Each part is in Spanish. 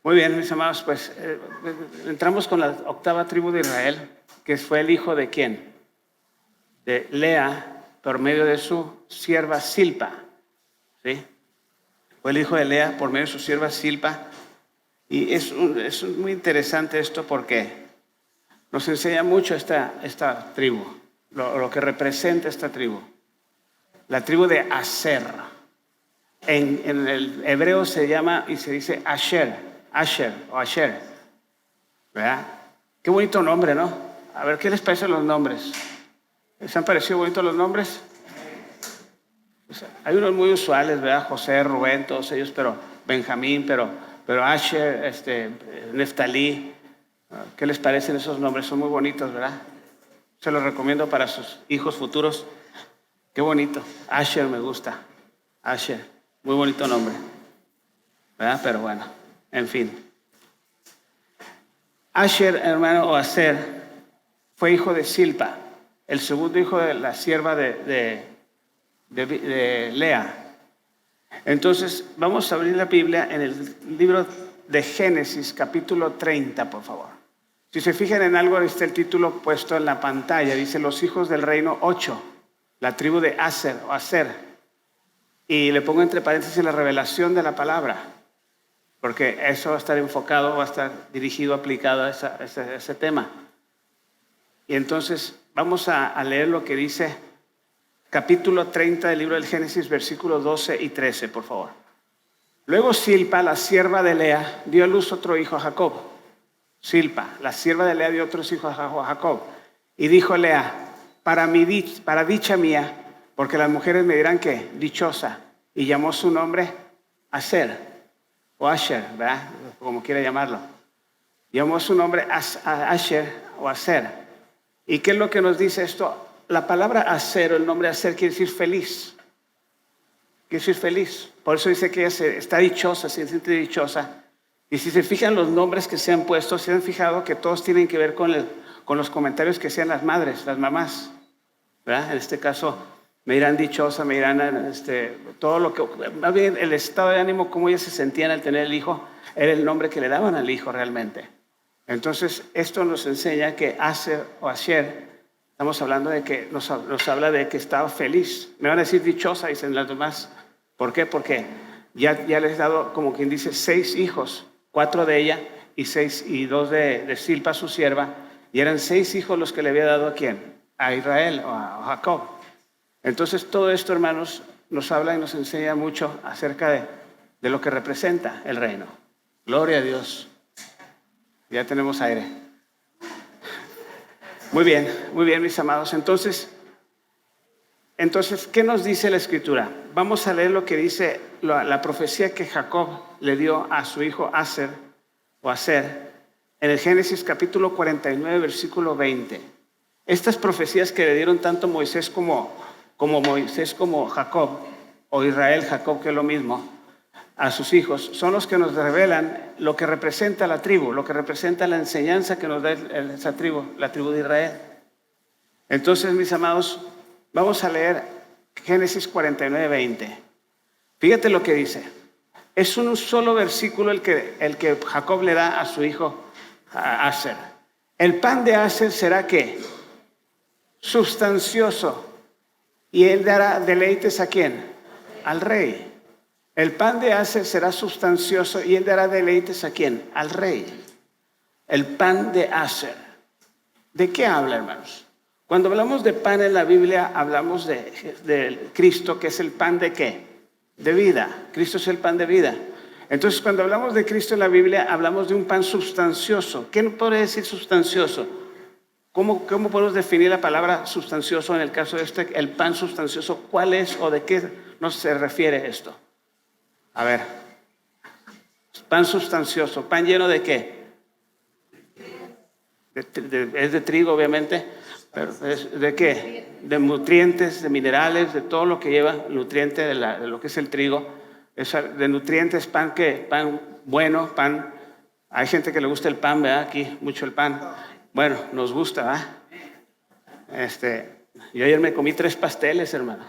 Muy bien, mis amados, pues entramos con la octava tribu de Israel, que fue el hijo de ¿quién? De Lea, por medio de su sierva Silpa, ¿sí? Fue el hijo de Lea por medio de su sierva Silpa. Y es muy interesante esto porque nos enseña mucho esta tribu, lo que representa esta tribu. La tribu de Aser. En el hebreo se llama y se dice Asher, ¿verdad? Qué bonito nombre, ¿no? A ver, ¿qué les parecen los nombres? ¿Les han parecido bonitos los nombres? Pues hay unos muy usuales, ¿verdad? José, Rubén, todos ellos, pero Benjamín, pero Asher, Neftalí. ¿Qué les parecen esos nombres? Son muy bonitos, ¿verdad? Se los recomiendo para sus hijos futuros. Qué bonito. Asher me gusta. Asher. Muy bonito nombre. ¿Verdad? Pero bueno, en fin. Asher, hermano, o Aser, fue hijo de Silpa, el segundo hijo de la sierva de Lea. Entonces, vamos a abrir la Biblia en el libro de Génesis, capítulo 30, por favor. Si se fijan en algo, está el título puesto en la pantalla. Dice, los hijos del reino 8, la tribu de Aser o Aser. Y le pongo entre paréntesis la revelación de la palabra, porque eso va a estar enfocado, va a estar dirigido, aplicado a ese tema. Y entonces vamos a leer lo que dice capítulo 30 del libro del Génesis, versículos 12 y 13, por favor. Luego Silpa, la sierva de Lea, dio a luz otro hijo a Jacob. Silpa, la sierva de Lea, dio otros hijos a Jacob. Y dijo Lea, para dicha mía, porque las mujeres me dirán que dichosa. Y llamó su nombre Aser, o Asher, ¿verdad? Como quiera llamarlo. Llamó su nombre Asher o Aser. ¿Y qué es lo que nos dice esto? La palabra Aser, o el nombre Aser, quiere decir feliz. Quiere decir feliz. Por eso dice que ella está dichosa, se siente dichosa. Y si se fijan los nombres que se han puesto, se han fijado que todos tienen que ver con los comentarios que hacían las madres, las mamás, ¿verdad? En este caso, me dirán dichosa, me dirán todo lo que, más bien el estado de ánimo, cómo ellas se sentían al tener el hijo, era el nombre que le daban al hijo realmente. Entonces, esto nos enseña que Aser o Asher, estamos hablando de que nos habla de que estaba feliz. Me van a decir dichosa, dicen las demás. ¿Por qué? Porque ya les he dado, como quien dice, 6 hijos, 4 de ella y 2 de Silpa, su sierva, y eran 6 hijos los que le había dado a quién, a Israel o a Jacob. Entonces todo esto, hermanos, nos habla y nos enseña mucho acerca de lo que representa el reino. Gloria a Dios. Ya tenemos aire. Muy bien, mis amados. Entonces, ¿qué nos dice la Escritura? Vamos a leer lo que dice la profecía que Jacob le dio a su hijo Aser o Aser en el Génesis capítulo 49, versículo 20. Estas profecías que le dieron tanto Moisés como Jacob, o Israel, Jacob, que es lo mismo, a sus hijos, son los que nos revelan lo que representa la tribu, lo que representa la enseñanza que nos da esa tribu, la tribu de Israel. Entonces, mis amados, vamos a leer Génesis 49, 20. Fíjate lo que dice. Es un solo versículo el que Jacob le da a su hijo a Aser. El pan de Aser será ¿qué? Sustancioso. Y él dará deleites ¿a quién? Al rey. El pan de Aser será sustancioso y él dará deleites ¿a quién? Al rey. El pan de Aser. ¿De qué habla, hermanos? Cuando hablamos de pan en la Biblia, hablamos de Cristo, que es el pan ¿de qué? De vida. Cristo es el pan de vida. Entonces, cuando hablamos de Cristo en la Biblia, hablamos de un pan sustancioso. ¿Qué nos puede decir sustancioso? ¿Cómo podemos definir la palabra sustancioso en el caso de el pan sustancioso? ¿Cuál es o de qué nos se refiere esto? A ver, pan sustancioso, pan lleno ¿de qué? Es de trigo, obviamente, pero ¿es de qué? De nutrientes, de minerales, de todo lo que lleva nutriente de lo que es el trigo. Es de nutrientes, pan bueno, pan. Hay gente que le gusta el pan, ¿verdad? Aquí mucho el pan. Bueno, nos gusta, ¿verdad? Yo ayer me comí 3 pasteles, hermano.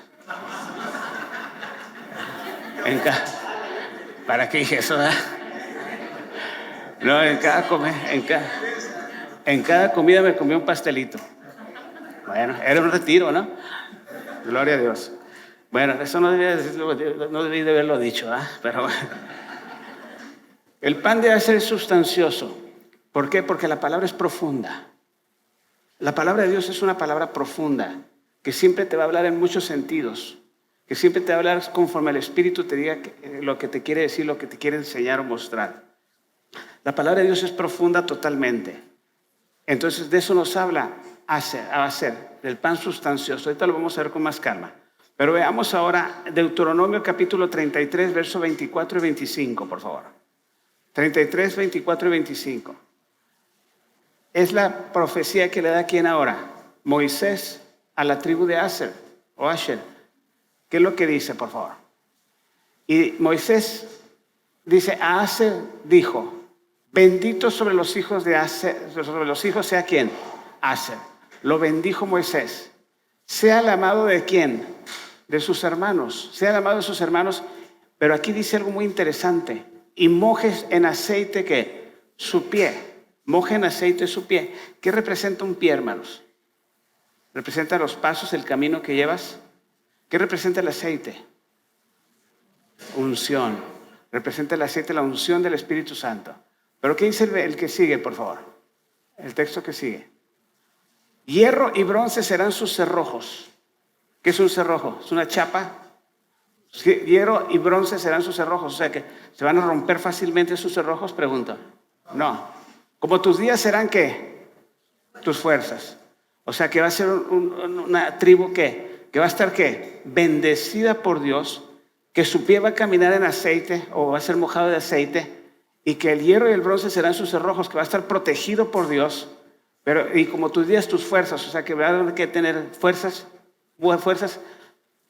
¿Para qué dije eso, verdad? No, en cada comida me comí un pastelito. Bueno, era un retiro, ¿no? Gloria a Dios. Bueno, eso no debí de haberlo dicho, ¿ah? Pero bueno. El pan debe ser sustancioso. ¿Por qué? Porque la palabra es profunda. La palabra de Dios es una palabra profunda, que siempre te va a hablar en muchos sentidos, que siempre te va a hablar conforme el Espíritu te diga lo que te quiere decir, lo que te quiere enseñar o mostrar. La palabra de Dios es profunda totalmente. Entonces de eso nos habla hacer del pan sustancioso. Ahorita lo vamos a ver con más calma. Pero veamos ahora Deuteronomio capítulo 33, versos 24 y 25, por favor. 33, 24 y 25. Es la profecía que le da ¿quién ahora? Moisés a la tribu de Aser o Asher. ¿Qué es lo que dice, por favor? Y Moisés dice, a Aser dijo, bendito sobre los hijos de Aser, sobre los hijos sea ¿quién? Aser. Lo bendijo Moisés. Sea el amado de ¿quién? De sus hermanos. Sea el amado de sus hermanos. Pero aquí dice algo muy interesante. Y mojes en aceite ¿qué? Su pie. Moje en aceite su pie. ¿Qué representa un pie, hermanos? ¿Representa los pasos, el camino que llevas? ¿Qué representa el aceite? Unción. Representa el aceite, la unción del Espíritu Santo. Pero ¿qué dice el que sigue, por favor? El texto que sigue. Hierro y bronce serán sus cerrojos. ¿Qué es un cerrojo? Es una chapa. Hierro y bronce serán sus cerrojos. O sea que se van a romper fácilmente sus cerrojos, pregunto. No. Como tus días serán ¿qué? Tus fuerzas. O sea que va a ser una tribu que va a estar ¿qué? Bendecida por Dios, que su pie va a caminar en aceite o va a ser mojado de aceite, y que el hierro y el bronce serán sus cerrojos, que va a estar protegido por Dios, y como tus días, tus fuerzas. O sea que va a que tener fuerzas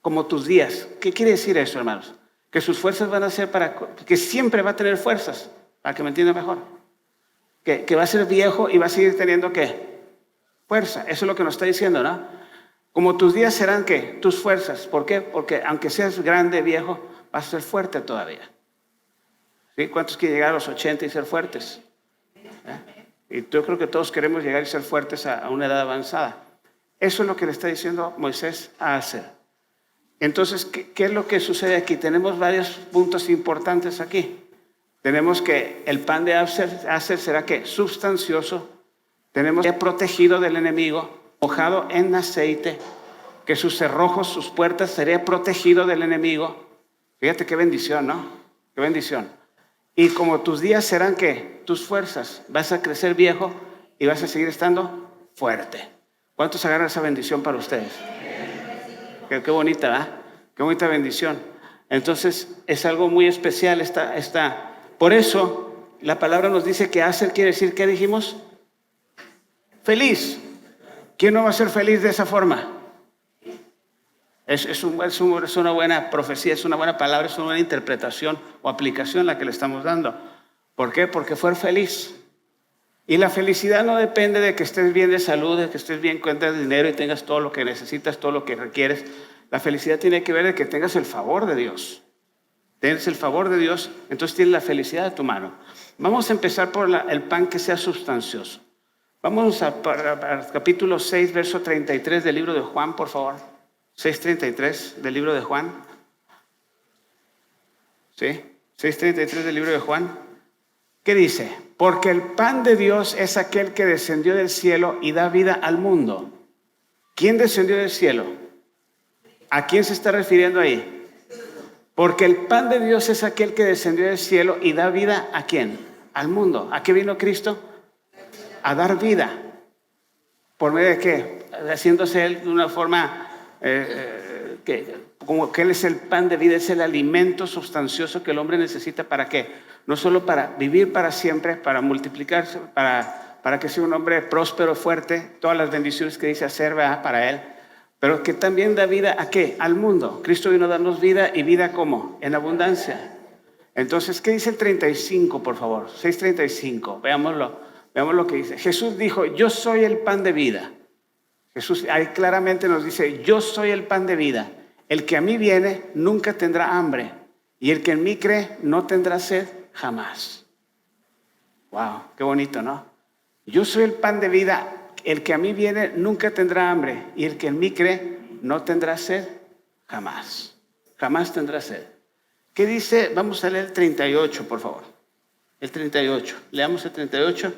como tus días. ¿Qué quiere decir eso, hermanos? Que sus fuerzas van a ser que siempre va a tener fuerzas, para que me entiendan mejor. Que va a ser viejo y va a seguir teniendo ¿qué? Fuerza. Eso es lo que nos está diciendo, ¿no? Como tus días serán ¿qué? Tus fuerzas. ¿Por qué? Porque aunque seas grande, viejo, vas a ser fuerte todavía. ¿Sí? ¿Cuántos quieren llegar a los 80 y ser fuertes? Y yo creo que todos queremos llegar y ser fuertes a una edad avanzada. Eso es lo que le está diciendo Moisés a Aser. Entonces, ¿qué es lo que sucede aquí? Tenemos varios puntos importantes aquí. Tenemos que el pan de Aser será ¿qué? Sustancioso. Tenemos que protegido del enemigo, mojado en aceite, que sus cerrojos, sus puertas sería protegido del enemigo. Fíjate qué bendición, ¿no? Qué bendición. Y como tus días serán ¿qué? Tus fuerzas. Vas a crecer viejo y vas a seguir estando fuerte. ¿Cuántos agarran esa bendición para ustedes? Qué bonita, ¿verdad? Qué bonita bendición. Entonces es algo muy especial esta. Por eso la palabra nos dice que Aser quiere decir, ¿qué dijimos? Feliz. ¿Quién no va a ser feliz de esa forma? Es una buena profecía, es una buena palabra, es una buena interpretación o aplicación la que le estamos dando. ¿Por qué? Porque fue feliz. Y la felicidad no depende de que estés bien de salud, de que estés bien, cuentas dinero y tengas todo lo que necesitas, todo lo que requieres. La felicidad tiene que ver de que tengas el favor de Dios. Tienes el favor de Dios, entonces tienes la felicidad de tu mano. Vamos a empezar por el pan que sea sustancioso. Vamos a capítulo 6, verso 33 del libro de Juan, por favor. 6:33 del libro de Juan. ¿Sí? 6:33 del libro de Juan. ¿Qué dice? Porque el pan de Dios es aquel que descendió del cielo y da vida al mundo. ¿Quién descendió del cielo? ¿A quién se está refiriendo ahí? Porque el pan de Dios es aquel que descendió del cielo y da vida ¿a quién? Al mundo. ¿A qué vino Cristo? A dar vida. ¿Por medio de qué? Haciéndose Él de una forma como que Él es el pan de vida, es el alimento sustancioso que el hombre necesita. ¿Para qué? No solo para vivir para siempre, para multiplicarse, para que sea un hombre próspero, fuerte, todas las bendiciones que dice hacer, ¿verdad? Para Él. Pero que también da vida ¿a qué? Al mundo. Cristo vino a darnos vida, y vida ¿cómo? En abundancia. Entonces, ¿qué dice el 35, por favor? 6:35, veamos lo que dice. Jesús dijo, yo soy el pan de vida. Jesús ahí claramente nos dice, yo soy el pan de vida. El que a mí viene nunca tendrá hambre, y el que en mí cree no tendrá sed jamás. Wow, qué bonito, ¿no? Yo soy el pan de vida. El que a mí viene nunca tendrá hambre, y el que en mí cree no tendrá sed jamás. Jamás tendrá sed. ¿Qué dice? Vamos a leer el 38, por favor. El 38. Leamos el 38.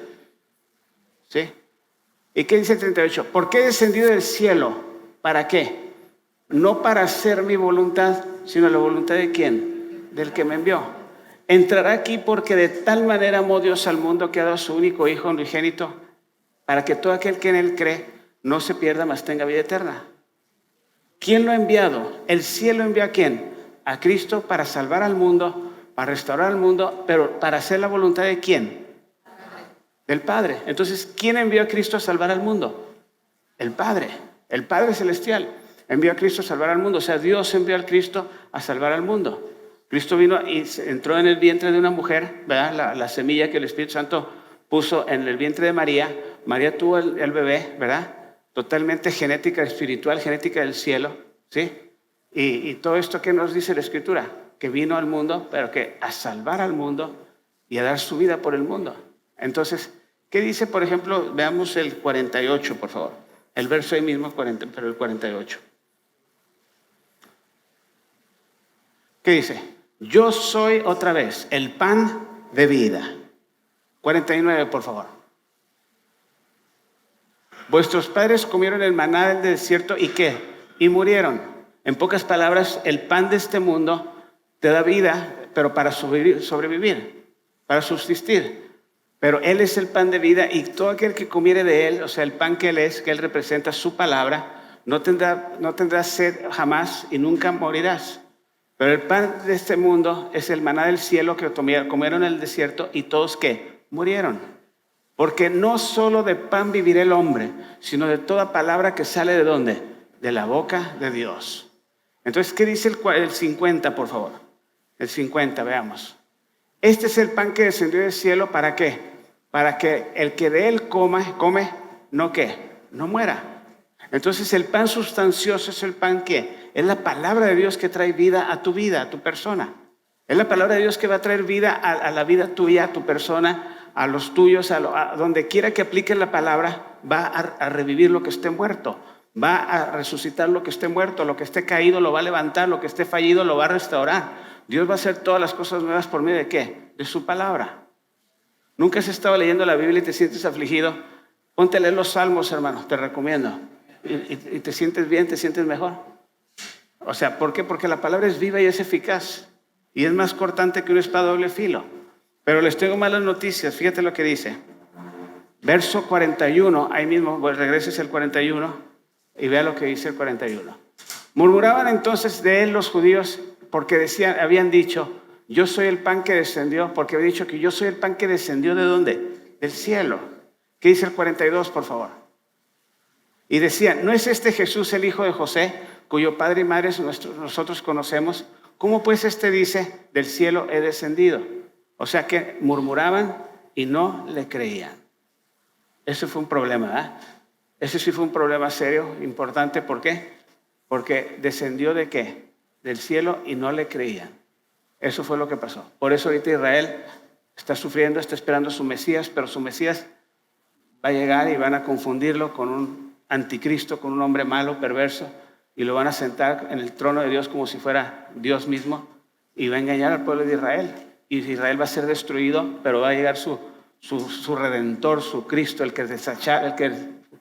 ¿Sí? ¿Y qué dice el 38? ¿Por qué he descendido del cielo? ¿Para qué? No para hacer mi voluntad, sino la voluntad de ¿quién? Del que me envió. Entrará aquí porque de tal manera amó Dios al mundo que ha dado a su único Hijo unigénito, para que todo aquel que en él cree no se pierda, mas tenga vida eterna. ¿Quién lo ha enviado? El cielo envió ¿a quién? A Cristo para salvar al mundo, para restaurar al mundo, pero para hacer la voluntad de ¿quién? Del Padre. Entonces, ¿quién envió a Cristo a salvar al mundo? El Padre celestial envió a Cristo a salvar al mundo. O sea, Dios envió a Cristo a salvar al mundo. Cristo vino y entró en el vientre de una mujer, ¿verdad? La semilla que el Espíritu Santo puso en el vientre de María. María tuvo el bebé, ¿verdad? Totalmente genética espiritual, genética del cielo, ¿sí? Y todo esto que nos dice la Escritura, que vino al mundo, pero que a salvar al mundo y a dar su vida por el mundo. Entonces, ¿qué dice, por ejemplo? Veamos el 48, por favor. El verso ahí mismo, pero el 48. ¿Qué dice? Yo soy otra vez el pan de vida. 49, por favor. Vuestros padres comieron el maná del desierto y ¿qué? Y murieron. En pocas palabras, el pan de este mundo te da vida, pero para sobrevivir, para subsistir. Pero Él es el pan de vida y todo aquel que comiere de Él, o sea, el pan que Él es, que Él representa su palabra, no tendrás sed jamás y nunca morirás. Pero el pan de este mundo es el maná del cielo que comieron en el desierto y todos ¿qué? Murieron. Porque no solo de pan vivirá el hombre, sino de toda palabra que sale ¿de dónde? De la boca de Dios. Entonces, ¿qué dice el 50, por favor? El 50, veamos. Este es el pan que descendió del cielo, ¿para qué? Para que el que de él come, ¿no qué? No muera. Entonces, el pan sustancioso es el pan que es la palabra de Dios que trae vida, a tu persona. Es la palabra de Dios que va a traer vida a la vida tuya, a tu persona, a los tuyos, a donde quiera que aplique la palabra, va a revivir lo que esté muerto, va a resucitar lo que esté muerto, lo que esté caído lo va a levantar, lo que esté fallido lo va a restaurar. Dios va a hacer todas las cosas nuevas por medio de ¿qué? De su palabra. ¿Nunca has estado leyendo la Biblia y te sientes afligido? Ponte a leer los Salmos, hermano, te recomiendo. Y te sientes bien, te sientes mejor. O sea, ¿por qué? Porque la palabra es viva y es eficaz. Y es más cortante que una espada de doble filo. Pero les tengo malas noticias. Fíjate lo que dice. Verso 41, ahí mismo, pues regreses al 41 y vea lo que dice el 41. Murmuraban entonces de él los judíos porque habían dicho, yo soy el pan que descendió, porque había dicho que yo soy el pan que descendió ¿de dónde? Del cielo. ¿Qué dice el 42, por favor? Y decían, ¿no es este Jesús el hijo de José, cuyo padre y madre nosotros conocemos? ¿Cómo pues este dice, del cielo he descendido? O sea que murmuraban y no le creían. Ese fue un problema, ¿eh? Ese sí fue un problema serio, importante. ¿Por qué? Porque descendió ¿de qué? Del cielo y no le creían. Eso fue lo que pasó. Por eso ahorita Israel está sufriendo, está esperando a su Mesías, pero su Mesías va a llegar y van a confundirlo con un anticristo, con un hombre malo, perverso, y lo van a sentar en el trono de Dios como si fuera Dios mismo y va a engañar al pueblo de Israel. Y Israel va a ser destruido, pero va a llegar su Redentor, su Cristo, el que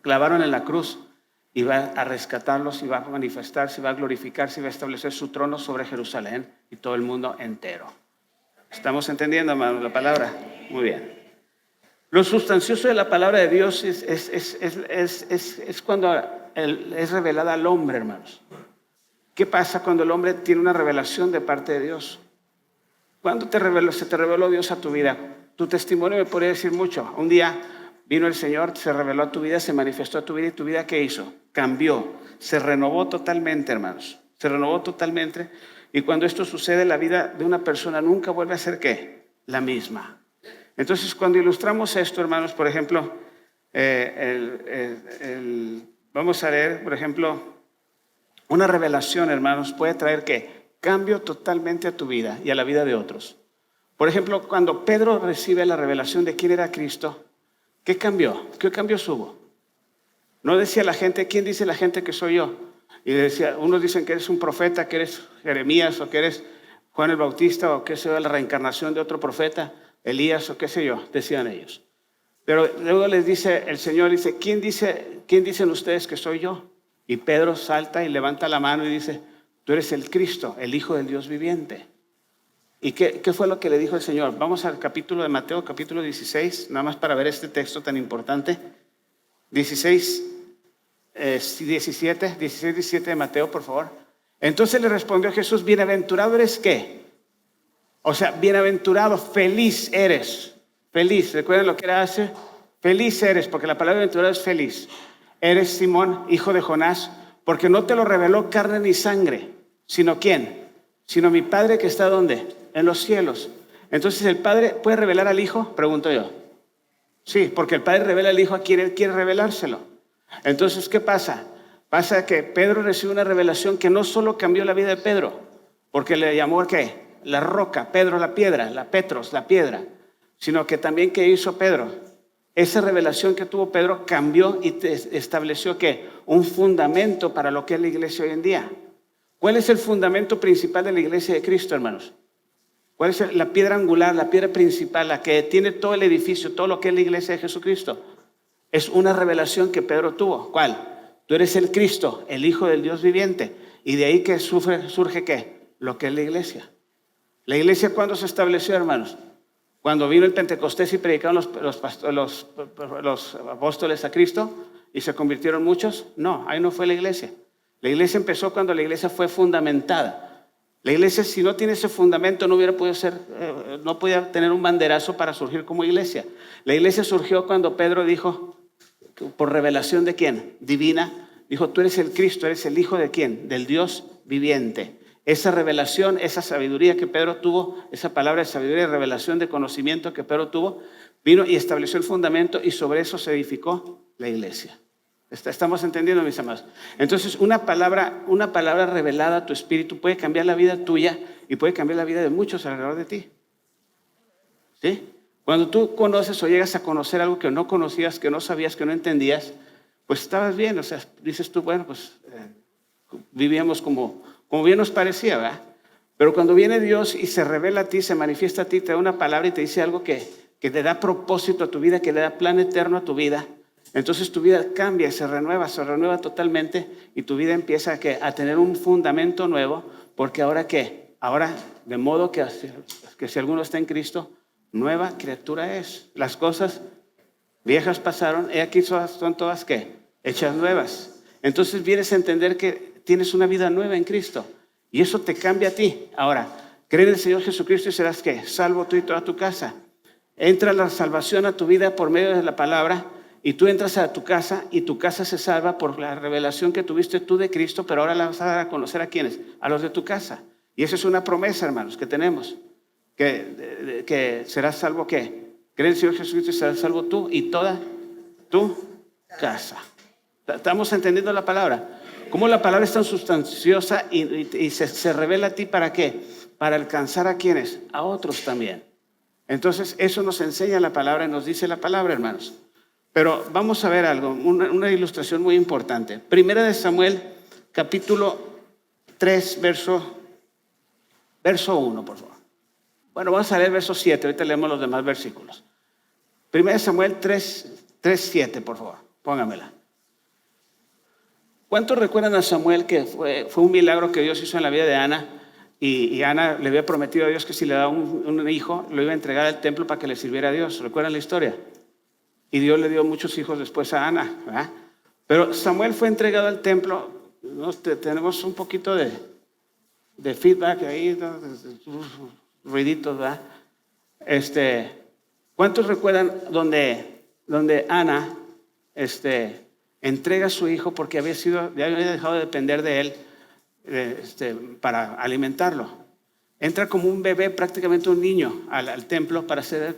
clavaron en la cruz, y va a rescatarlos y va a manifestarse, va a glorificarse y va a establecer su trono sobre Jerusalén y todo el mundo entero. ¿Estamos entendiendo, hermanos, la palabra? Muy bien. Lo sustancioso de la palabra de Dios es cuando es revelada al hombre, hermanos. ¿Qué pasa cuando el hombre tiene una revelación de parte de Dios? ¿Cuándo se te reveló Dios a tu vida? Tu testimonio me podría decir mucho. Un día vino el Señor, se reveló a tu vida, se manifestó a tu vida, y tu vida ¿qué hizo? Cambió, se renovó totalmente, hermanos. Se renovó totalmente. Y cuando esto sucede, la vida de una persona nunca vuelve a ser ¿qué? La misma. Entonces, cuando ilustramos esto, hermanos, por ejemplo, vamos a leer, por ejemplo, una revelación, hermanos, puede traer ¿qué? Cambio totalmente a tu vida y a la vida de otros. Por ejemplo, cuando Pedro recibe la revelación de quién era Cristo, ¿qué cambió? ¿Qué cambios hubo? No decía la gente, ¿quién dice la gente que soy yo? Y decía, unos dicen que eres un profeta, que eres Jeremías, o que eres Juan el Bautista, o que es la reencarnación de otro profeta, Elías, o qué sé yo, decían ellos. Pero luego les dice el Señor, dice, ¿quién dicen ustedes que soy yo? Y Pedro salta y levanta la mano y dice, tú eres el Cristo, el Hijo del Dios viviente. ¿Y qué fue lo que le dijo el Señor? Vamos al capítulo de Mateo, capítulo 16, nada más para ver este texto tan importante. 17 de Mateo, por favor. Entonces le respondió Jesús, bienaventurado eres ¿qué? O sea, bienaventurado, feliz eres. Feliz, ¿recuerdan lo que era hace? Feliz eres, porque la palabra bienaventurado es feliz. Eres Simón, hijo de Jonás, porque no te lo reveló carne ni sangre, sino ¿quién? Sino mi Padre que está ¿dónde? En los cielos. Entonces, ¿el Padre puede revelar al Hijo? Pregunto yo. Sí, porque el Padre revela al Hijo a quien Él quiere revelárselo. Entonces, ¿qué pasa? Pasa que Pedro recibe una revelación que no solo cambió la vida de Pedro, porque le llamó ¿qué? La roca, Pedro la piedra, la Petros, la piedra, sino que también ¿qué hizo Pedro? Esa revelación que tuvo Pedro cambió y estableció ¿qué? Un fundamento para lo que es la iglesia hoy en día. ¿Cuál es el fundamento principal de la iglesia de Cristo, hermanos? ¿Cuál es la piedra angular, la piedra principal, la que tiene todo el edificio, todo lo que es la iglesia de Jesucristo? Es una revelación que Pedro tuvo. ¿Cuál? Tú eres el Cristo, el Hijo del Dios viviente. Y de ahí que surge ¿qué? Lo que es la iglesia. ¿La iglesia cuándo se estableció, hermanos? Cuando vino el Pentecostés y predicaron los apóstoles a Cristo y se convirtieron muchos. No, ahí no fue la iglesia. La iglesia empezó cuando la iglesia fue fundamentada. La iglesia, si no tiene ese fundamento, no hubiera podido ser, no podía tener un banderazo para surgir como iglesia. La iglesia surgió cuando Pedro dijo, por revelación de quién, divina, dijo, tú eres el Cristo, eres el Hijo de quién, del Dios viviente. Esa revelación, esa sabiduría que Pedro tuvo, esa palabra de sabiduría, revelación de conocimiento que Pedro tuvo, vino y estableció el fundamento y sobre eso se edificó la iglesia. ¿Estamos entendiendo, mis amados? Entonces, una palabra revelada a tu espíritu puede cambiar la vida tuya y puede cambiar la vida de muchos alrededor de ti. ¿Sí? Cuando tú conoces o llegas a conocer algo que no conocías, que no sabías, que no entendías, pues estabas bien. O sea, dices tú, bueno, pues vivíamos como bien nos parecía, ¿verdad? Pero cuando viene Dios y se revela a ti, se manifiesta a ti, te da una palabra y te dice algo que te da propósito a tu vida, que le da plan eterno a tu vida, entonces tu vida cambia, se renueva totalmente y tu vida empieza a tener un fundamento nuevo, porque ahora ¿qué? Ahora, de modo que si alguno está en Cristo, nueva criatura es. Las cosas viejas pasaron y aquí son todas ¿qué? Hechas nuevas. Entonces vienes a entender que tienes una vida nueva en Cristo y eso te cambia a ti. Ahora, cree en el Señor Jesucristo y serás ¿qué? Salvo tú y toda tu casa. Entra la salvación a tu vida por medio de la palabra. Y tú entras a tu casa y tu casa se salva por la revelación que tuviste tú de Cristo, pero ahora la vas a dar a conocer ¿a quiénes? A los de tu casa. Y esa es una promesa, hermanos, que tenemos, que serás salvo ¿qué? Cree en el Señor Jesucristo y serás salvo tú y toda tu casa. ¿Estamos entendiendo la palabra? ¿Cómo la palabra es tan sustanciosa y se revela a ti para qué? Para alcanzar ¿a quiénes? A otros también. Entonces, eso nos enseña la palabra y nos dice la palabra, hermanos. Pero vamos a ver algo, una ilustración muy importante. Primera de Samuel, capítulo 3, verso 1, por favor. Bueno, vamos a leer verso 7, ahorita leemos los demás versículos. Primera de Samuel 3, 7, por favor, póngamela. ¿Cuántos recuerdan a Samuel que fue un milagro que Dios hizo en la vida de Ana? Y Ana le había prometido a Dios que si le daba un hijo, lo iba a entregar al templo para que le sirviera a Dios. ¿Recuerdan la historia? Y Dios le dio muchos hijos después a Ana, ¿verdad? Pero Samuel fue entregado al templo. Tenemos un poquito de feedback ahí, ¿no? Ruiditos, ¿verdad? ¿Cuántos recuerdan donde Ana entrega a su hijo porque ya había dejado de depender de él para alimentarlo? Entra como un bebé, prácticamente un niño, al templo para ser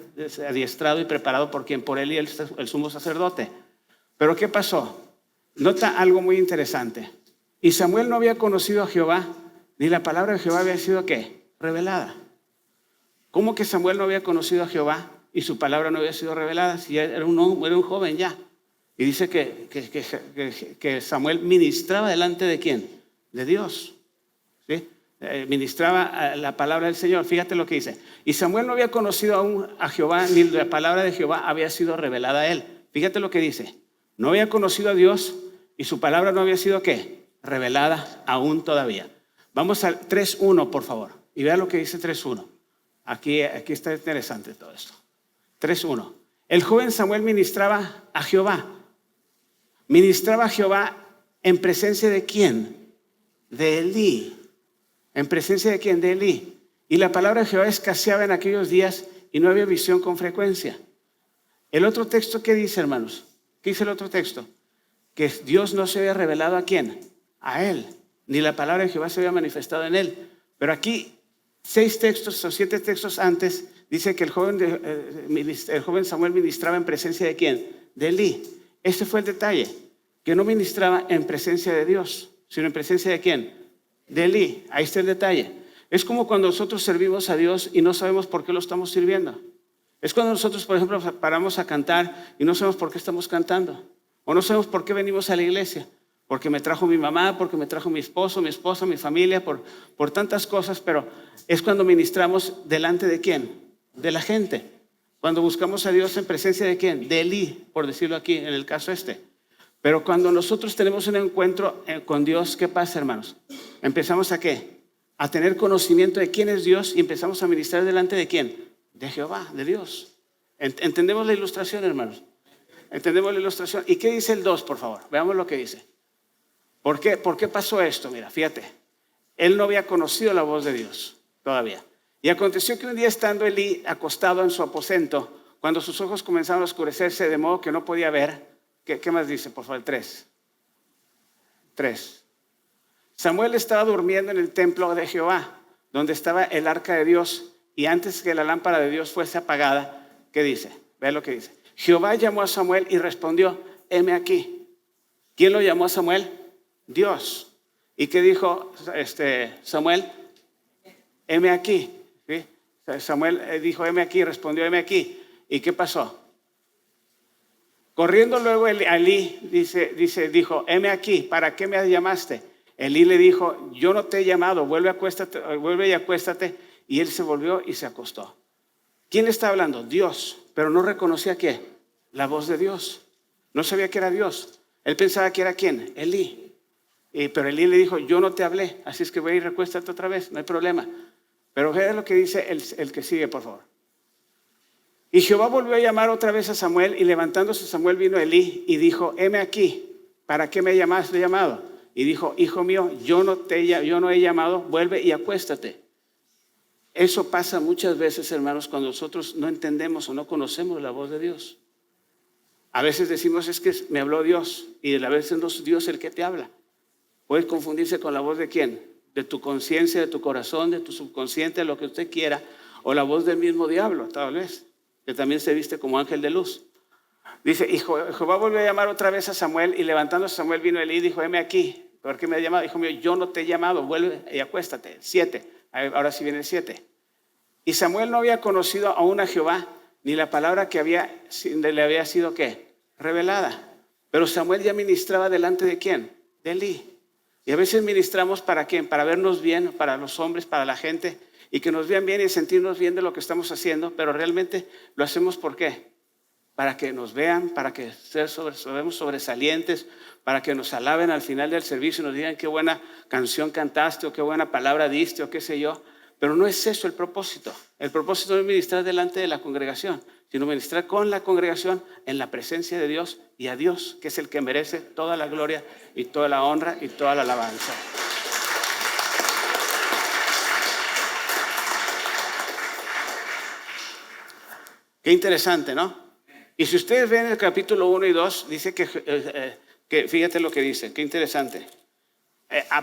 adiestrado y preparado por él y el sumo sacerdote. Pero ¿qué pasó? Nota algo muy interesante. Y Samuel no había conocido a Jehová, ni la palabra de Jehová había sido ¿qué? Revelada. ¿Cómo que Samuel no había conocido a Jehová y su palabra no había sido revelada? Si era un joven ya. Y dice que Samuel ministraba delante de ¿quién? De Dios. ¿Sí? Ministraba la palabra del Señor. Fíjate lo que dice. Y Samuel no había conocido aún a Jehová, ni la palabra de Jehová había sido revelada a él. Fíjate lo que dice. No había conocido a Dios y su palabra no había sido ¿qué? Revelada aún todavía. Vamos al 3.1, por favor. Y vea lo que dice 3.1. Aquí está interesante todo esto. 3.1. El joven Samuel ministraba a Jehová. Ministraba a Jehová en presencia de ¿quién? De Elí. ¿En presencia de quién? De Elí. Y la palabra de Jehová escaseaba en aquellos días y no había visión con frecuencia. El otro texto, ¿qué dice, hermanos? ¿Qué dice el otro texto? Que Dios no se había revelado ¿a quién? A él. Ni la palabra de Jehová se había manifestado en él. Pero aquí, 6 textos o 7 textos antes, dice que el joven Samuel ministraba en presencia de ¿quién? De Elí. Este fue el detalle, que no ministraba en presencia de Dios, sino en presencia de ¿quién? De Elí. Ahí está el detalle. Es como cuando nosotros servimos a Dios y no sabemos por qué lo estamos sirviendo. Es cuando nosotros, por ejemplo, paramos a cantar y no sabemos por qué estamos cantando. O no sabemos por qué venimos a la iglesia. Porque me trajo mi mamá, porque me trajo mi esposo, mi esposa, mi familia, por tantas cosas. Pero es cuando ministramos delante de ¿quién? De la gente. Cuando buscamos a Dios en presencia de ¿quién? De Elí, por decirlo aquí, en el caso este. Pero cuando nosotros tenemos un encuentro con Dios, ¿qué pasa, hermanos? Empezamos ¿a qué? A tener conocimiento de quién es Dios y empezamos a ministrar delante de ¿quién? De Jehová, de Dios. ¿Entendemos la ilustración, hermanos? ¿Entendemos la ilustración? ¿Y qué dice el 2, por favor? Veamos lo que dice. ¿Por qué pasó esto? Mira, fíjate. Él no había conocido la voz de Dios todavía. Y aconteció que un día estando Elí acostado en su aposento, cuando sus ojos comenzaron a oscurecerse de modo que no podía ver. ¿Qué más dice, por favor? 3. Samuel estaba durmiendo en el templo de Jehová, donde estaba el arca de Dios, y antes que la lámpara de Dios fuese apagada, ¿qué dice? Ve lo que dice. Jehová llamó a Samuel y respondió, heme aquí. ¿Quién lo llamó a Samuel? Dios. ¿Y qué dijo Samuel? Heme aquí. ¿Sí? Samuel dijo, heme aquí, respondió, heme aquí. ¿Y qué pasó? Corriendo luego Elí dijo, heme aquí, ¿para qué me llamaste? Elí le dijo, yo no te he llamado, vuelve y acuéstate. Y él se volvió y se acostó. ¿Quién está hablando? Dios. Pero no reconocía ¿qué? La voz de Dios. No sabía que era Dios. Él pensaba que era ¿quién? Elí. Pero Elí le dijo, yo no te hablé, así es que voy a ir, recuéstate otra vez, no hay problema. Pero vea lo que dice el que sigue, por favor. Y Jehová volvió a llamar otra vez a Samuel, y levantándose Samuel vino a Elí y dijo, heme aquí, ¿para qué me llamaste llamado? Y dijo, hijo mío, yo no he llamado, vuelve y acuéstate. Eso pasa muchas veces, hermanos, cuando nosotros no entendemos o no conocemos la voz de Dios. A veces decimos, es que me habló Dios, y a veces no es Dios el que te habla. Puede confundirse con la voz de ¿quién? De tu conciencia, de tu corazón, de tu subconsciente, de lo que usted quiera, o la voz del mismo diablo, tal vez, que también se viste como ángel de luz. Dice, y Jehová volvió a llamar otra vez a Samuel, y levantándose Samuel vino a Elí y dijo, heme aquí, ¿por qué me ha llamado? Hijo mío, yo no te he llamado, vuelve y acuéstate. 7, ahora sí viene el 7. Y Samuel no había conocido aún a Jehová, ni la palabra que le había sido ¿qué? Revelada. Pero Samuel ya ministraba delante de ¿quién? De Elí. Y a veces ministramos ¿para quién? Para vernos bien, para los hombres, para la gente, y que nos vean bien y sentirnos bien de lo que estamos haciendo, pero realmente lo hacemos ¿por qué? Para que nos vean, para que seamos sobresalientes, para que nos alaben al final del servicio y nos digan qué buena canción cantaste o qué buena palabra diste o qué sé yo. Pero no es eso el propósito. El propósito no es ministrar delante de la congregación, sino ministrar con la congregación en la presencia de Dios y a Dios, que es el que merece toda la gloria y toda la honra y toda la alabanza. Qué interesante, ¿no? Y si ustedes ven el capítulo 1 y 2, dice que fíjate lo que dice, qué interesante.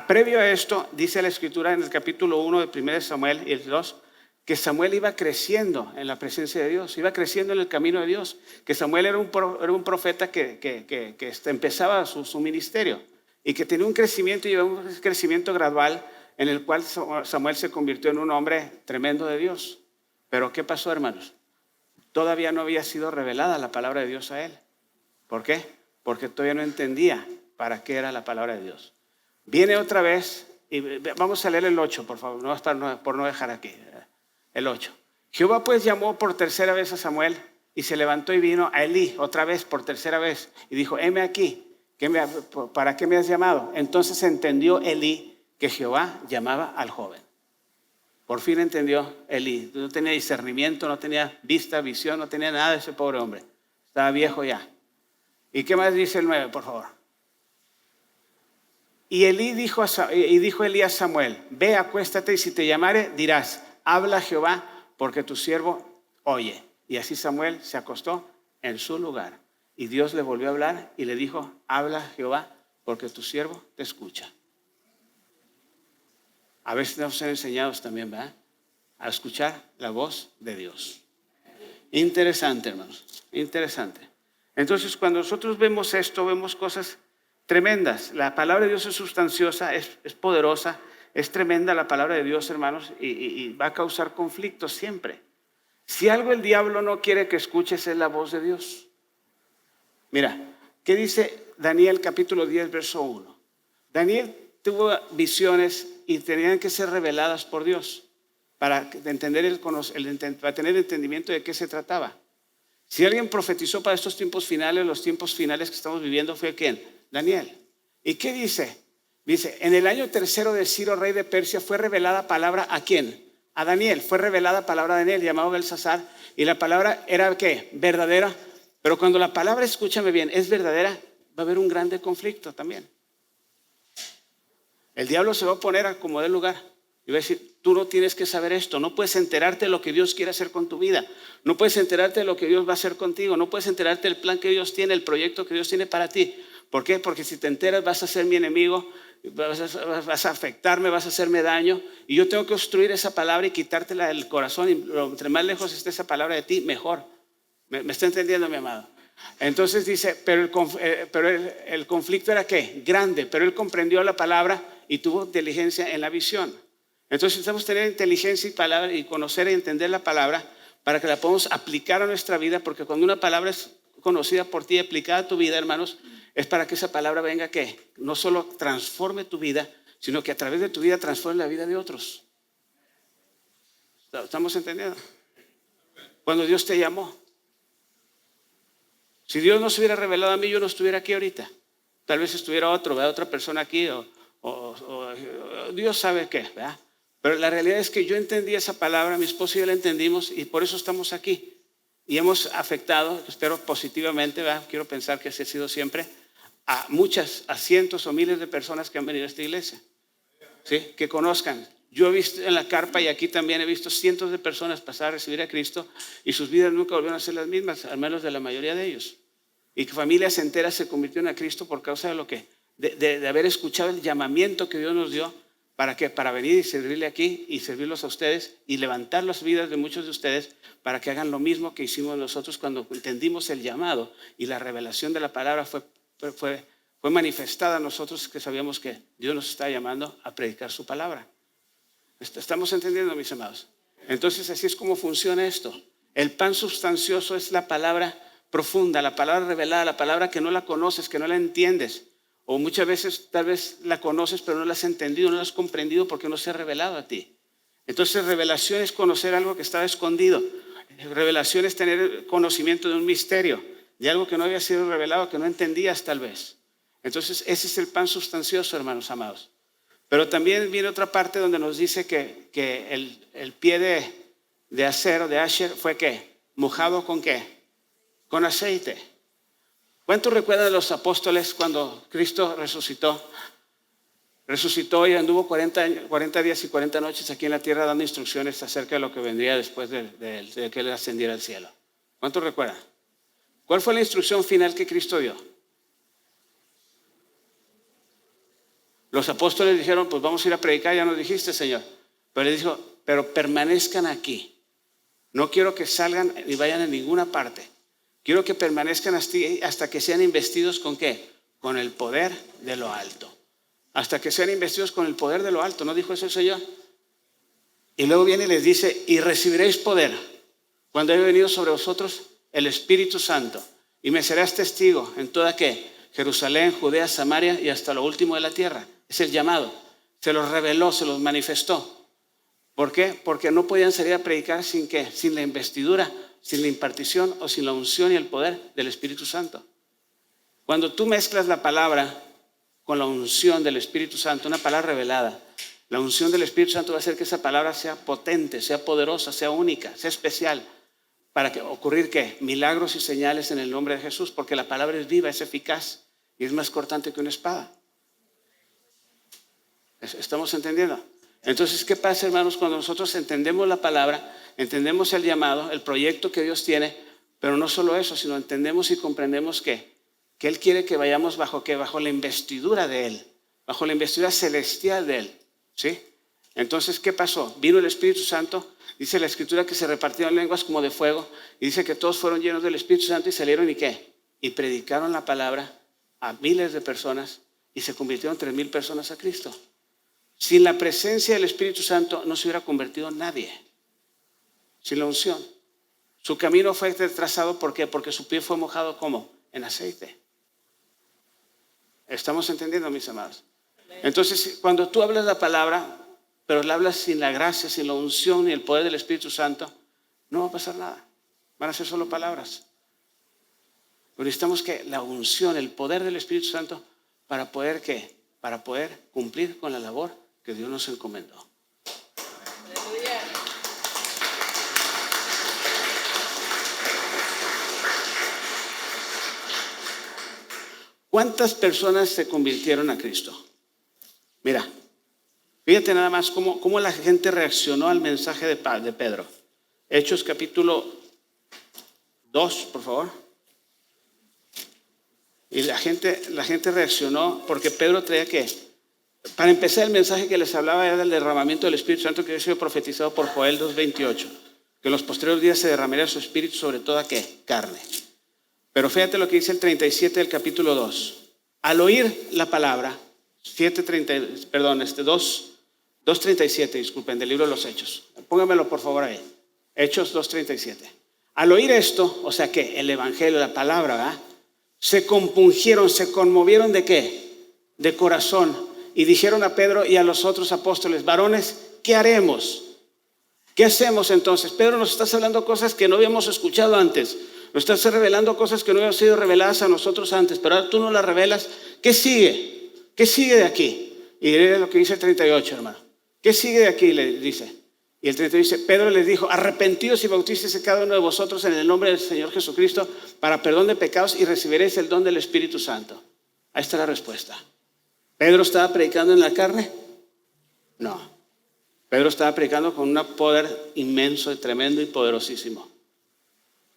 Previo a esto, dice la Escritura en el capítulo 1 de 1 Samuel y el 2, que Samuel iba creciendo en la presencia de Dios, iba creciendo en el camino de Dios, que Samuel era un profeta que empezaba su ministerio y que tenía un crecimiento y un crecimiento gradual en el cual Samuel se convirtió en un hombre tremendo de Dios. Pero ¿qué pasó, hermanos? Todavía no había sido revelada la palabra de Dios a él. ¿Por qué? Porque todavía no entendía para qué era la palabra de Dios. Viene otra vez, y vamos a leer el 8, por favor, por no dejar aquí. El 8. Jehová pues llamó por tercera vez a Samuel y se levantó y vino a Elí otra vez por tercera vez y dijo, heme aquí, ¿para qué me has llamado? Entonces entendió Elí que Jehová llamaba al joven. Por fin entendió Elí. No tenía discernimiento, no tenía vista, visión, no tenía nada de ese pobre hombre. Estaba viejo ya. ¿Y qué más dice el 9, por favor? Y dijo Elí a Samuel, ve, acuéstate y si te llamare dirás, habla Jehová porque tu siervo oye. Y así Samuel se acostó en su lugar. Y Dios le volvió a hablar y le dijo, habla Jehová porque tu siervo te escucha. A veces nos ser enseñados también, ¿verdad? A escuchar la voz de Dios. Interesante, hermanos, interesante. Entonces, cuando nosotros vemos esto, vemos cosas tremendas. La palabra de Dios es sustanciosa, es poderosa, es tremenda la palabra de Dios, hermanos, y va a causar conflictos siempre. Si algo el diablo no quiere que escuches es la voz de Dios. Mira, ¿qué dice Daniel capítulo 10, verso 1? Daniel tuvo visiones y tenían que ser reveladas por Dios para tener entendimiento de qué se trataba. Si alguien profetizó para estos tiempos finales, los tiempos finales que estamos viviendo, ¿fue quién? Daniel. ¿Y qué dice? Dice, en el año tercero de Ciro, rey de Persia, fue revelada palabra ¿a quién? A Daniel. Fue revelada palabra a Daniel, llamado Belsasar, y la palabra era ¿qué? Verdadera. Pero cuando la palabra, escúchame bien, es verdadera, va a haber un grande conflicto también. El diablo se va a poner a como dé lugar y va a decir, tú no tienes que saber esto, no puedes enterarte de lo que Dios quiere hacer con tu vida, no puedes enterarte de lo que Dios va a hacer contigo, no puedes enterarte del plan que Dios tiene, el proyecto que Dios tiene para ti. ¿Por qué? Porque si te enteras vas a ser mi enemigo, vas a afectarme, vas a hacerme daño y yo tengo que obstruir esa palabra y quitártela del corazón y entre más lejos esté esa palabra de ti, mejor. ¿Me está entendiendo, mi amado? Entonces dice, pero el conflicto era ¿qué? Grande, pero él comprendió la palabra y tuvo inteligencia en la visión. Entonces necesitamos tener inteligencia y palabra y conocer y entender la palabra para que la podamos aplicar a nuestra vida, porque cuando una palabra es conocida por ti y aplicada a tu vida, hermanos, es para que esa palabra venga ¿qué? No solo transforme tu vida, sino que a través de tu vida transforme la vida de otros. ¿Estamos entendiendo? Cuando Dios te llamó. Si Dios no se hubiera revelado a mí, yo no estuviera aquí ahorita. Tal vez estuviera otra persona aquí o Dios sabe qué, ¿verdad? Pero la realidad es que yo entendí esa palabra, mi esposo y yo la entendimos y por eso estamos aquí. Y hemos afectado, espero positivamente, ¿verdad? Quiero pensar que así ha sido siempre, a cientos o miles de personas que han venido a esta iglesia, ¿sí? Que conozcan. Yo he visto en la carpa y aquí también he visto cientos de personas pasar a recibir a Cristo y sus vidas nunca volvieron a ser las mismas, al menos de la mayoría de ellos. Y que familias enteras se convirtieron a Cristo por causa de lo que, de haber escuchado el llamamiento que Dios nos dio. ¿Para qué? Para venir y servirle aquí y servirlos a ustedes y levantar las vidas de muchos de ustedes para que hagan lo mismo que hicimos nosotros cuando entendimos el llamado y la revelación de la palabra fue manifestada a nosotros, que sabíamos que Dios nos está llamando a predicar su palabra. ¿Estamos entendiendo, mis amados? Entonces así es como funciona esto. El pan sustancioso es la palabra profunda, la palabra revelada, la palabra que no la conoces, que no la entiendes. O muchas veces tal vez la conoces pero no la has entendido, no la has comprendido porque no se ha revelado a ti. Entonces revelación es conocer algo que estaba escondido. Revelación es tener conocimiento de un misterio, de algo que no había sido revelado, que no entendías tal vez. Entonces ese es el pan sustancioso, hermanos amados. Pero también viene otra parte donde nos dice que el pie de acero, de Asher, fue ¿qué? Mojado ¿con qué? Con aceite. ¿Cuántos recuerdan de los apóstoles cuando Cristo resucitó? Resucitó y anduvo 40 días y 40 noches aquí en la tierra dando instrucciones acerca de lo que vendría después de que él ascendiera al cielo. ¿Cuántos recuerdan? ¿Cuál fue la instrucción final que Cristo dio? Los apóstoles dijeron, pues vamos a ir a predicar, ya nos dijiste, Señor. Pero él dijo, pero permanezcan aquí. No quiero que salgan ni vayan a ninguna parte. Quiero que permanezcan hasta que sean investidos ¿con qué? Con el poder de lo alto. Hasta que sean investidos con el poder de lo alto. ¿No dijo eso el Señor? Y luego viene y les dice, y recibiréis poder cuando haya venido sobre vosotros el Espíritu Santo. Y me serás testigo en toda ¿qué? Jerusalén, Judea, Samaria y hasta lo último de la tierra. Es el llamado. Se los reveló, se los manifestó. ¿Por qué? Porque no podían salir a predicar sin ¿qué? Sin la investidura, sin la impartición o sin la unción y el poder del Espíritu Santo. Cuando tú mezclas la palabra con la unción del Espíritu Santo, una palabra revelada, la unción del Espíritu Santo va a hacer que esa palabra sea potente, sea poderosa, sea única, sea especial. Para que ocurrir ¿qué? Milagros y señales en el nombre de Jesús, porque la palabra es viva, es eficaz y es más cortante que una espada. ¿Estamos entendiendo? Entonces, ¿qué pasa, hermanos, cuando nosotros entendemos la palabra, entendemos el llamado, el proyecto que Dios tiene, pero no solo eso, sino entendemos y comprendemos que Él quiere que vayamos bajo ¿qué? Bajo la investidura de Él, bajo la investidura celestial de Él, ¿sí? Entonces, ¿qué pasó? Vino el Espíritu Santo, dice la Escritura que se repartieron lenguas como de fuego, y dice que todos fueron llenos del Espíritu Santo y salieron ¿y qué? Y predicaron la palabra a miles de personas y se convirtieron 3,000 personas a Cristo. Sin la presencia del Espíritu Santo no se hubiera convertido nadie. Sin la unción. Su camino fue trazado, ¿por qué? Porque su pie fue mojado ¿cómo? En aceite. ¿Estamos entendiendo, mis amados? Entonces, cuando tú hablas la palabra, pero la hablas sin la gracia, sin la unción y el poder del Espíritu Santo, no va a pasar nada. Van a ser solo palabras. Pero necesitamos que la unción, el poder del Espíritu Santo, para poder ¿qué? Para poder cumplir con la labor que Dios nos encomendó. ¿Cuántas personas se convirtieron a Cristo? Mira, fíjate nada más cómo la gente reaccionó al mensaje de Pedro. Hechos capítulo 2, por favor. Y la gente reaccionó porque Pedro traía ¿qué? Para empezar, el mensaje que les hablaba era del derramamiento del Espíritu Santo que había sido profetizado por Joel 2:28, que en los posteriores días se derramaría su Espíritu sobre toda ¿qué? Carne. Pero fíjate lo que dice el 37 del capítulo 2. Al oír la palabra, 2:37, disculpen, del libro de los Hechos. Póngamelo por favor ahí. Hechos 2:37. Al oír esto, o sea que el evangelio, la palabra, ¿verdad? Se compungieron, se conmovieron ¿de qué? De corazón. Y dijeron a Pedro y a los otros apóstoles, varones, ¿qué haremos? ¿Qué hacemos entonces? Pedro, nos estás hablando cosas que no habíamos escuchado antes. Nos estás revelando cosas que no habían sido reveladas a nosotros antes, pero ahora tú nos las revelas. ¿Qué sigue? ¿Qué sigue de aquí? Y es lo que dice el 38, hermano. ¿Qué sigue de aquí? Le dice. Y el 38 dice, Pedro les dijo, arrepentíos y bautícese cada uno de vosotros en el nombre del Señor Jesucristo para perdón de pecados y recibiréis el don del Espíritu Santo. Ahí está la respuesta. ¿Pedro estaba predicando en la carne? No. Pedro estaba predicando con un poder inmenso, tremendo y poderosísimo.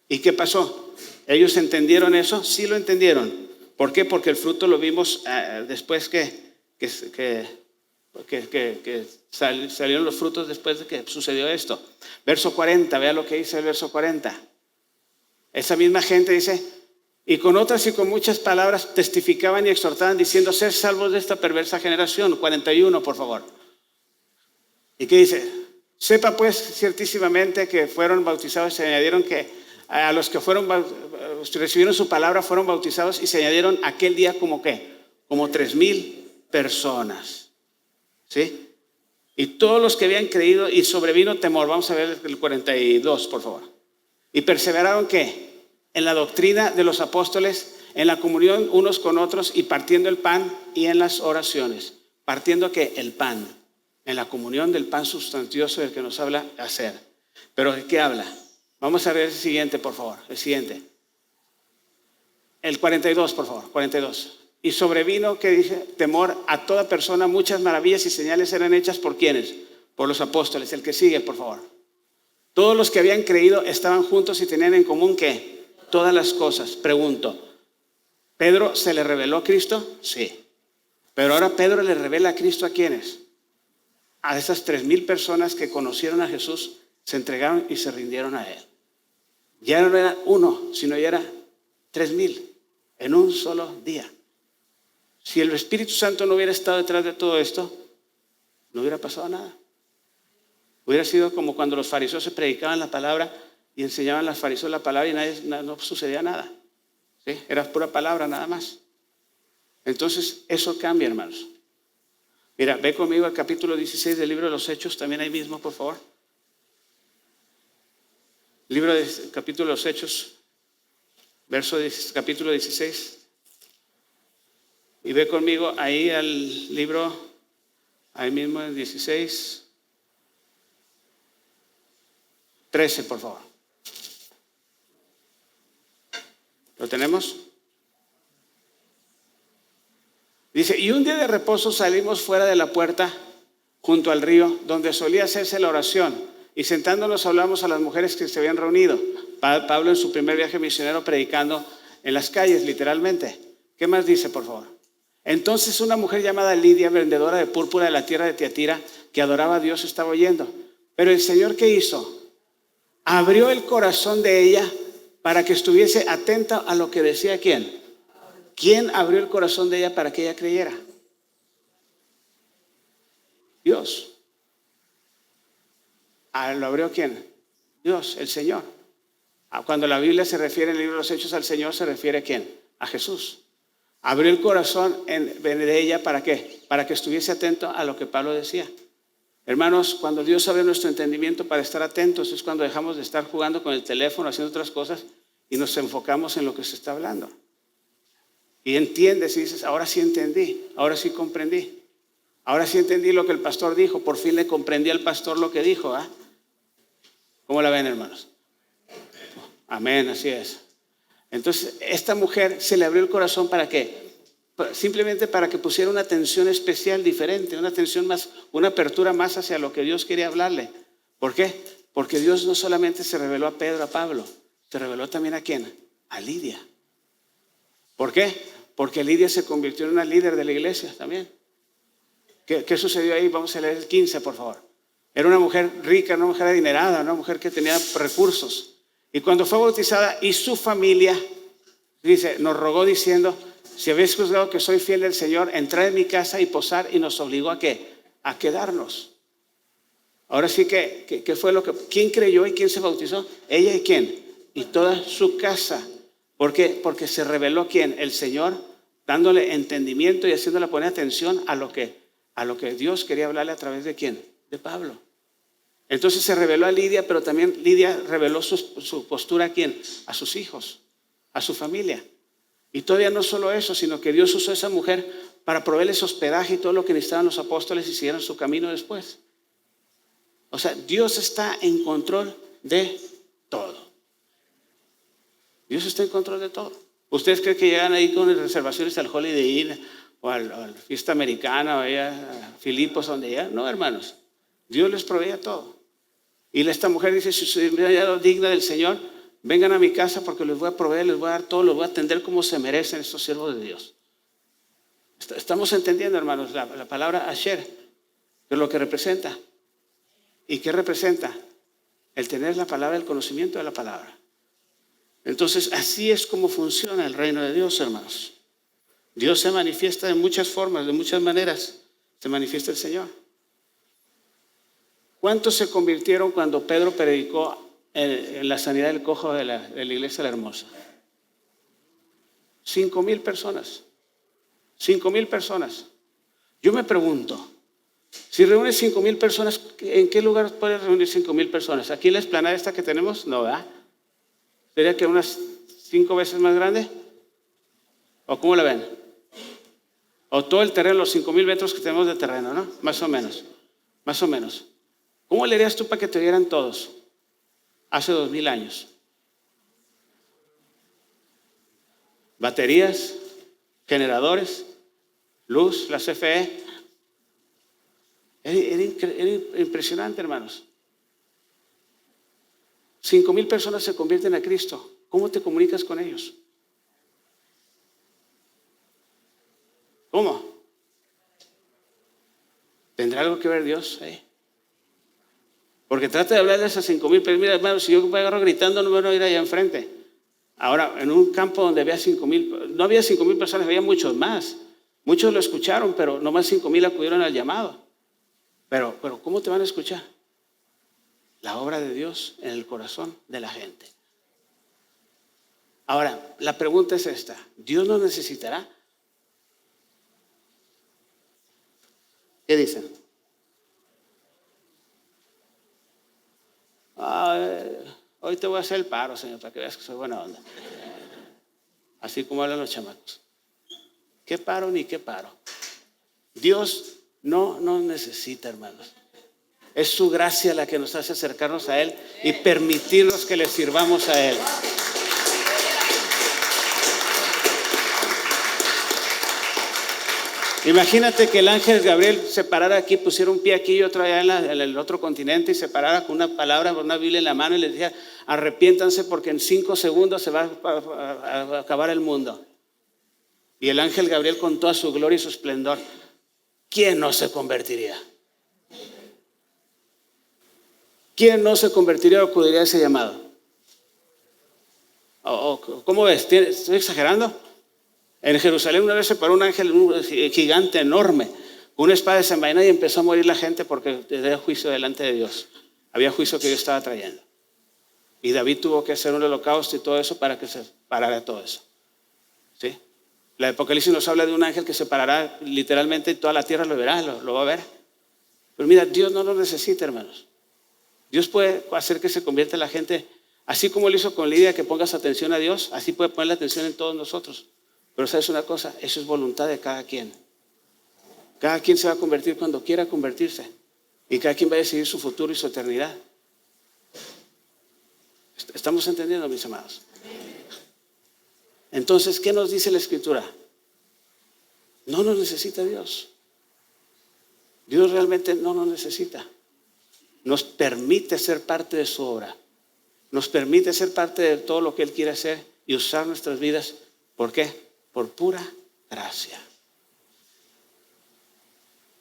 ¿Y qué pasó? ¿Ellos entendieron eso? Sí lo entendieron. ¿Por qué? Porque el fruto lo vimos después que salieron los frutos después de que sucedió esto. Verso 40, vea lo que dice el verso 40. Esa misma gente dice, y con otras y con muchas palabras testificaban y exhortaban diciendo, sed salvos de esta perversa generación. 41, por favor. ¿Y qué dice? Sepa pues ciertísimamente que fueron bautizados y se añadieron que a los que recibieron su palabra fueron bautizados y se añadieron aquel día como ¿qué? Como 3,000 personas. ¿Sí? Y todos los que habían creído y sobrevino temor. Vamos a ver el 42, por favor. Y perseveraron ¿qué? En la doctrina de los apóstoles, en la comunión unos con otros y partiendo el pan y en las oraciones. Partiendo ¿qué? El pan. En la comunión del pan sustancioso del que nos habla hacer. Pero ¿de qué habla? Vamos a ver el siguiente, por favor. El siguiente. El 42, por favor. 42. Y sobrevino, que dice, temor a toda persona, muchas maravillas y señales eran hechas por ¿quiénes? Por los apóstoles. El que sigue, por favor. Todos los que habían creído estaban juntos y tenían en común ¿qué? Todas las cosas. Pregunto, ¿Pedro se le reveló a Cristo? Sí. Pero ahora Pedro le revela a Cristo ¿a quiénes? A esas 3,000 personas que conocieron a Jesús, se entregaron y se rindieron a Él. Ya no era uno, sino ya era 3,000 en un solo día. Si el Espíritu Santo no hubiera estado detrás de todo esto, no hubiera pasado nada. Hubiera sido como cuando los fariseos se predicaban la palabra y enseñaban a los fariseos la palabra y no sucedía nada. ¿Sí? Era pura palabra nada más. Entonces, eso cambia, hermanos. Mira, ve conmigo al capítulo 16 del libro de los Hechos, también ahí mismo, por favor. Capítulo de los Hechos, capítulo 16. Y ve conmigo ahí al libro, ahí mismo en 16, 13, por favor. ¿Lo tenemos? Dice, y un día de reposo salimos fuera de la puerta junto al río, donde solía hacerse la oración, y sentándonos hablamos a las mujeres que se habían reunido. Pablo en su primer viaje misionero predicando en las calles, literalmente. ¿Qué más dice, por favor? Entonces una mujer llamada Lidia, vendedora de púrpura de la tierra de Tiatira, que adoraba a Dios, estaba oyendo. Pero el Señor, ¿qué hizo? Abrió el corazón de ella para que estuviese atenta a lo que decía ¿quién? ¿Quién abrió el corazón de ella para que ella creyera? Dios. ¿Lo abrió quién? Dios, el Señor. Cuando la Biblia se refiere en el libro de los Hechos al Señor, se refiere a ¿quién? A Jesús. Abrió el corazón de ella ¿para qué? Para que estuviese atento a lo que Pablo decía. Hermanos, cuando Dios abre nuestro entendimiento para estar atentos, es cuando dejamos de estar jugando con el teléfono, haciendo otras cosas y nos enfocamos en lo que se está hablando. Y entiendes y dices, ahora sí entendí, ahora sí comprendí. Ahora sí entendí lo que el pastor dijo, por fin le comprendí al pastor lo que dijo. ¿Cómo la ven, hermanos? Amén, así es. Entonces, esta mujer se le abrió el corazón ¿para qué? Simplemente para que pusiera una atención especial, diferente, una atención más, una apertura más hacia lo que Dios quería hablarle. ¿Por qué? Porque Dios no solamente se reveló a Pedro, a Pablo, se reveló también ¿a quién? A Lidia. ¿Por qué? Porque Lidia se convirtió en una líder de la iglesia también. ¿Qué sucedió ahí? Vamos a leer el 15, por favor. Era una mujer rica, una mujer adinerada, una mujer que tenía recursos. Y cuando fue bautizada y su familia, dice, nos rogó diciendo, si habéis juzgado que soy fiel del Señor, entrad en mi casa y posar, y nos obligó ¿a qué? A quedarnos. Ahora sí que ¿qué fue lo que? ¿Quién creyó y quién se bautizó? Ella y quién. Y toda su casa. ¿Por qué? Porque se reveló ¿quién? El Señor, dándole entendimiento y haciéndole poner atención a lo que Dios quería hablarle a través de ¿quién? De Pablo. Entonces se reveló a Lidia, pero también Lidia reveló su postura ¿a quién? A sus hijos, a su familia. Y todavía no solo eso, sino que Dios usó a esa mujer para proveerles hospedaje y todo lo que necesitaban los apóstoles y siguieran su camino después. O sea, Dios está en control de todo. Dios está en control de todo. ¿Ustedes creen que llegan ahí con reservaciones al Holiday Inn o a la fiesta americana o allá a Filipos, donde llegan? No, hermanos. Dios les proveía todo. Y esta mujer dice, si soy digna del Señor, vengan a mi casa porque les voy a proveer, les voy a dar todo, los voy a atender como se merecen estos siervos de Dios. Estamos entendiendo, hermanos, la palabra Asher, que es lo que representa. ¿Y qué representa? El tener la palabra, el conocimiento de la palabra. Entonces, así es como funciona el reino de Dios, hermanos. Dios se manifiesta de muchas formas, de muchas maneras. Se manifiesta el Señor. ¿Cuántos se convirtieron cuando Pedro predicó en la sanidad del cojo de la iglesia de la Hermosa? 5,000 personas. 5,000 personas. Yo me pregunto, si reúnes 5,000 personas, ¿en qué lugar puedes reunir 5,000 personas? ¿Aquí en la explanada esta que tenemos? No, ¿verdad? ¿Sería que unas 5 veces más grande? ¿O cómo la ven? O todo el terreno, los 5,000 metros que tenemos de terreno, ¿no? Más o menos. Más o menos. ¿Cómo le harías tú para que te vieran todos? Hace 2,000 años. Baterías, generadores, luz, la CFE. Era impresionante, hermanos. 5,000 personas se convierten a Cristo. ¿Cómo te comunicas con ellos? ¿Cómo? ¿Tendrá algo que ver Dios ahí? Porque trata de hablarles a 5,000, pero mira, hermano, si yo me agarro gritando, no me voy a ir allá enfrente. Ahora, en un campo donde había 5,000, no había 5,000 personas, había muchos más. Muchos lo escucharon, pero nomás 5,000 acudieron al llamado. Pero ¿cómo te van a escuchar? la obra de Dios en el corazón de la gente. Ahora, la pregunta es esta: ¿Dios nos necesitará? ¿Qué dicen? Hoy te voy a hacer el paro, Señor, para que veas que soy buena onda. Así como hablan los chamacos. ¿Qué paro ni qué paro? Dios no nos necesita, hermanos. Es su gracia la que nos hace acercarnos a Él y permitirnos que le sirvamos a Él. Imagínate que el ángel Gabriel se parara aquí, pusiera un pie aquí y otro allá en el otro continente y se parara con una palabra, con una Biblia en la mano y les dijera: arrepiéntanse porque en 5 segundos se va a acabar el mundo. Y el ángel Gabriel, con toda su gloria y su esplendor, ¿quién no se convertiría? ¿Quién no se convertiría o acudiría a ese llamado? ¿Cómo ves? ¿Estoy exagerando? En Jerusalén una vez se paró un ángel gigante, enorme, con una espada desenvainada, y empezó a morir la gente porque había juicio delante de Dios. Había juicio que Dios estaba trayendo. Y David tuvo que hacer un holocausto y todo eso para que se parara todo eso. ¿Sí? La Apocalipsis nos habla de un ángel que se parará literalmente y toda la tierra lo verá, lo va a ver. Pero mira, Dios no lo necesita, hermanos. Dios puede hacer que se convierta la gente, así como lo hizo con Lidia, que pongas atención a Dios, así puede poner la atención en todos nosotros. Pero ¿sabes una cosa? Eso es voluntad de cada quien. Cada quien se va a convertir cuando quiera convertirse. Y cada quien va a decidir su futuro y su eternidad. ¿Estamos entendiendo, mis amados? Entonces, ¿qué nos dice la Escritura? No nos necesita Dios. Dios realmente no nos necesita. Nos permite ser parte de su obra. Nos permite ser parte de todo lo que Él quiere hacer y usar nuestras vidas. ¿Por qué? Por pura gracia.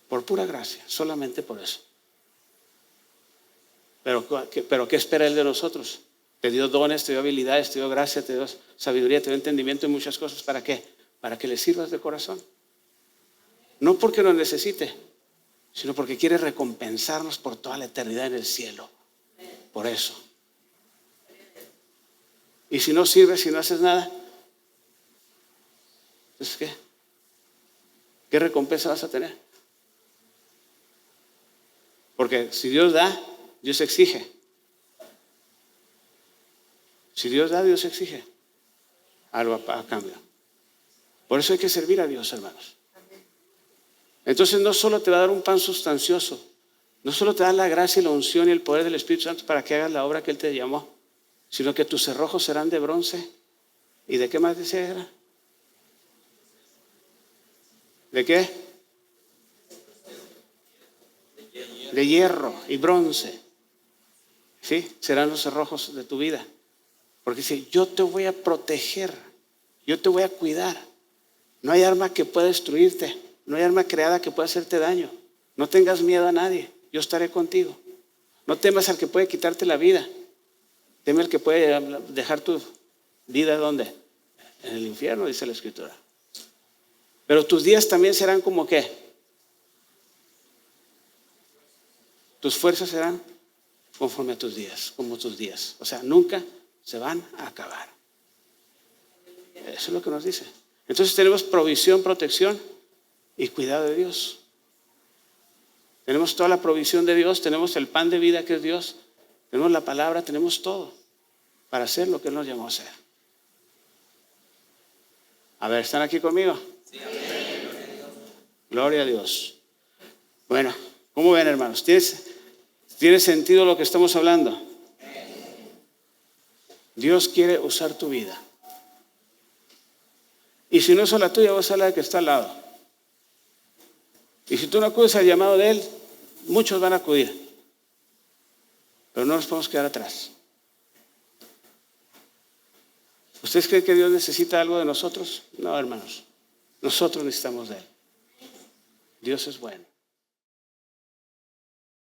Por pura gracia, solamente por eso. Pero ¿qué espera Él de nosotros? Te dio dones, te dio habilidades, te dio gracia, te dio sabiduría, te dio entendimiento en muchas cosas. ¿Para qué? Para que le sirvas de corazón. No porque nos necesite, sino porque quiere recompensarnos por toda la eternidad en el cielo. Por eso. Y si no sirves, si no haces nada, entonces ¿qué? ¿Qué recompensa vas a tener? Porque si Dios da, Dios exige. Si Dios da, Dios exige algo a cambio. Por eso hay que servir a Dios, hermanos. Entonces no solo te va a dar un pan sustancioso, no solo te da la gracia y la unción y el poder del Espíritu Santo para que hagas la obra que Él te llamó, sino que tus cerrojos serán de bronce. ¿Y de qué más decía? ¿De qué? De hierro y bronce. ¿Sí? Serán los cerrojos de tu vida. Porque dice: yo te voy a proteger, yo te voy a cuidar. No hay arma que pueda destruirte, no hay arma creada que pueda hacerte daño. No tengas miedo a nadie, yo estaré contigo. No temas al que puede quitarte la vida. Teme al que puede dejar tu vida, ¿dónde? En el infierno, dice la Escritura. Pero tus días también serán como ¿qué? Tus fuerzas serán conforme a tus días, como tus días. O sea, nunca se van a acabar. Eso es lo que nos dice. Entonces tenemos provisión, protección y cuidado de Dios. Tenemos toda la provisión de Dios, tenemos el pan de vida que es Dios, tenemos la palabra, tenemos todo para hacer lo que Él nos llamó a hacer. A ver, ¿están aquí conmigo? Sí. Gloria a Dios. Bueno, ¿cómo ven, hermanos? ¿Tiene sentido lo que estamos hablando? Dios quiere usar tu vida. Y si no es la tuya, vas a la que está al lado. Y si tú no acudes al llamado de Él, muchos van a acudir. Pero no nos podemos quedar atrás. ¿Ustedes creen que Dios necesita algo de nosotros? No, hermanos. Nosotros necesitamos de Él. Dios es bueno.